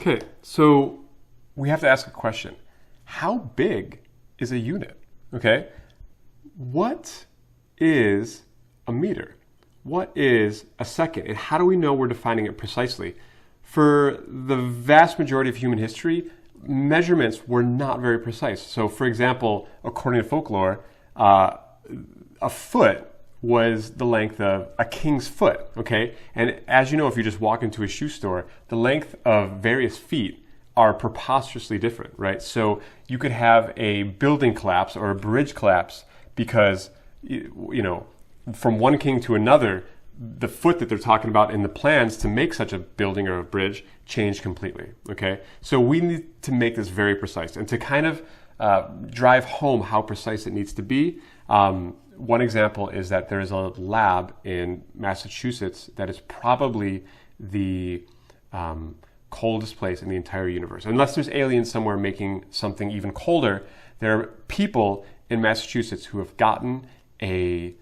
Okay, so we have to ask a question. How big is a unit? Okay, what is a meter? What is a second? And how do we know we're defining it precisely? For the vast majority of human history, measurements were not very precise. So for example, according to folklore, a foot was the length of a king's foot, okay? And as you know, if you just walk into a shoe store, the length of various feet are preposterously different, right? So you could have a building collapse or a bridge collapse because, you know, from one king to another, the foot that they're talking about in the plans to make such a building or a bridge changed completely, okay? So we need to make this very precise. And to kind of drive home how precise it needs to be, one example is that there is a lab in Massachusetts that is probably the coldest place in the entire universe. Unless there's aliens somewhere making something even colder, there are people in Massachusetts who have gotten a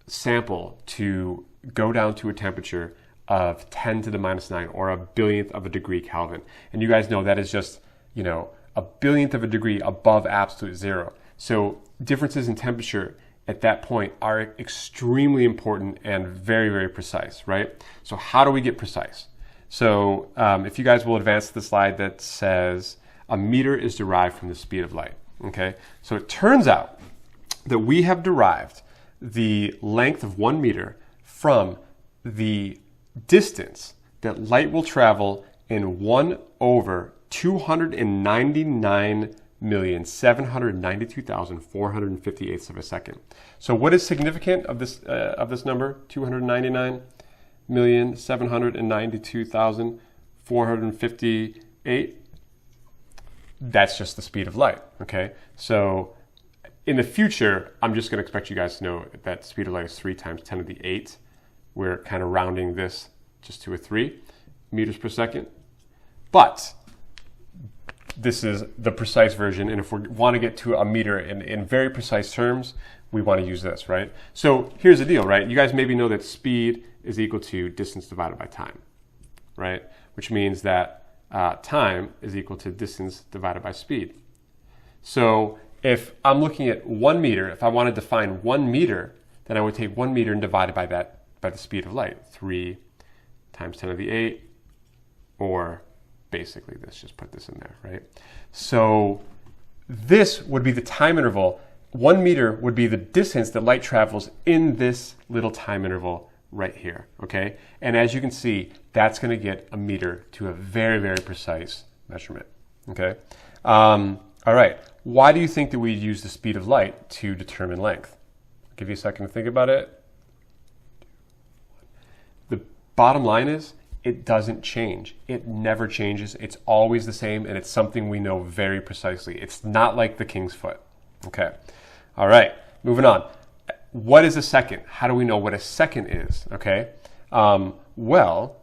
sample to go down to a temperature of 10 to the minus 9 or a billionth of a degree Kelvin. And you guys know that is just, you know, a billionth of a degree above absolute zero. So differences in temperature at that point are extremely important and very, very precise, right? So how do we get precise? So if you guys will advance to the slide that says a meter is derived from the speed of light, okay? So it turns out that we have derived the length of 1 meter from the distance that light will travel in 1 over 299,792,458 of a second. So what is significant of this number, 299,792,458? That's just the speed of light, okay? So in the future, I'm just going to expect you guys to know that speed of light is 3 times 10 to the 8. We're kind of rounding this just to a 3 meters per second. But this is the precise version, and if we want to get to a meter in very precise terms, we want to use this, right? So here's the deal, right? You guys maybe know that speed is equal to distance divided by time, right? Which means that time is equal to distance divided by speed. So if I'm looking at 1 meter, if I wanted to find 1 meter, then I would take 1 meter and divide it by the speed of light, 3 times 10 to the 8, or basically this, just put this in there, right? So this would be the time interval. 1 meter would be the distance that light travels in this little time interval right here, okay? And as you can see, that's going to get a meter to a very, very precise measurement, okay? All right, why do you think that we use the speed of light to determine length? I'll give you a second to think about it. The bottom line is, it doesn't change. It never changes. It's always the same, and it's something we know very precisely. It's not like the king's foot. Okay. All right, moving on. What is a second? How do we know what a second is? Okay. Well,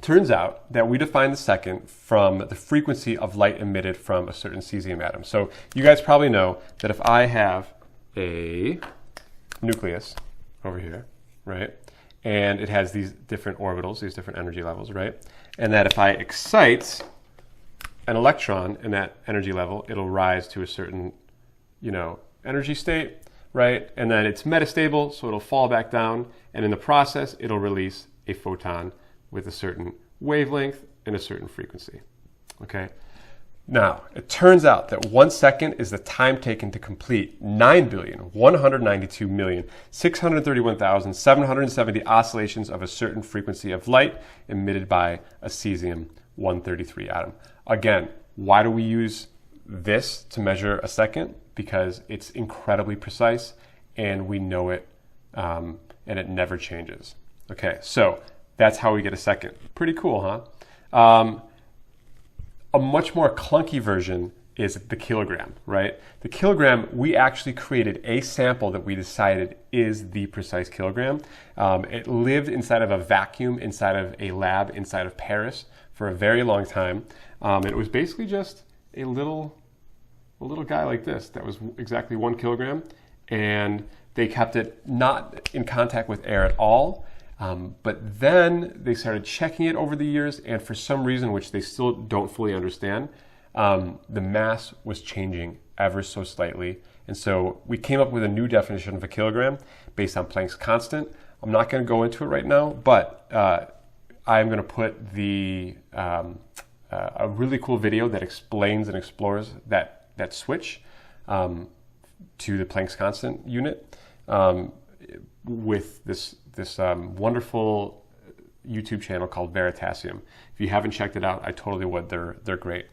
turns out that we define the second from the frequency of light emitted from a certain cesium atom. So you guys probably know that if I have a nucleus over here, right, and it has these different orbitals, these different energy levels, right, and that if I excite an electron in that energy level, it'll rise to a certain, you know, energy state, right, and then it's metastable, so it'll fall back down, and in the process, it'll release a photon with a certain wavelength and a certain frequency, okay? Now, it turns out that 1 second is the time taken to complete 9,192,631,770 oscillations of a certain frequency of light emitted by a cesium-133 atom. Again, why do we use this to measure a second? Because it's incredibly precise and we know it, and it never changes. Okay, so that's how we get a second. Pretty cool, huh? A much more clunky version is the kilogram, right? The kilogram, we actually created a sample that we decided is the precise kilogram. It lived inside of a vacuum, inside of a lab, inside of Paris for a very long time. It was basically just a little guy like this that was exactly 1 kilogram, and they kept it not in contact with air at all. But then they started checking it over the years, and for some reason, which they still don't fully understand, the mass was changing ever so slightly. And so we came up with a new definition of a kilogram based on Planck's constant. I'm not going to go into it right now, but I'm going to put a really cool video that explains and explores that switch to the Planck's constant unit with this wonderful YouTube channel called Veritasium. If you haven't checked it out, I totally would. They're great.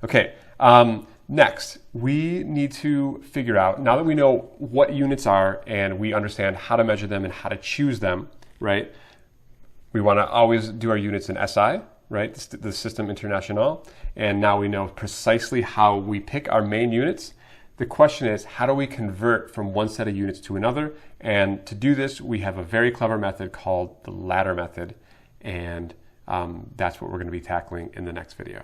Okay, next, we need to figure out, now that we know what units are and we understand how to measure them and how to choose them, right? We want to always do our units in SI, right? The System International. And now we know precisely how we pick our main units. The question is, how do we convert from one set of units to another? And to do this, we have a very clever method called the ladder method. And that's what we're going to be tackling in the next video.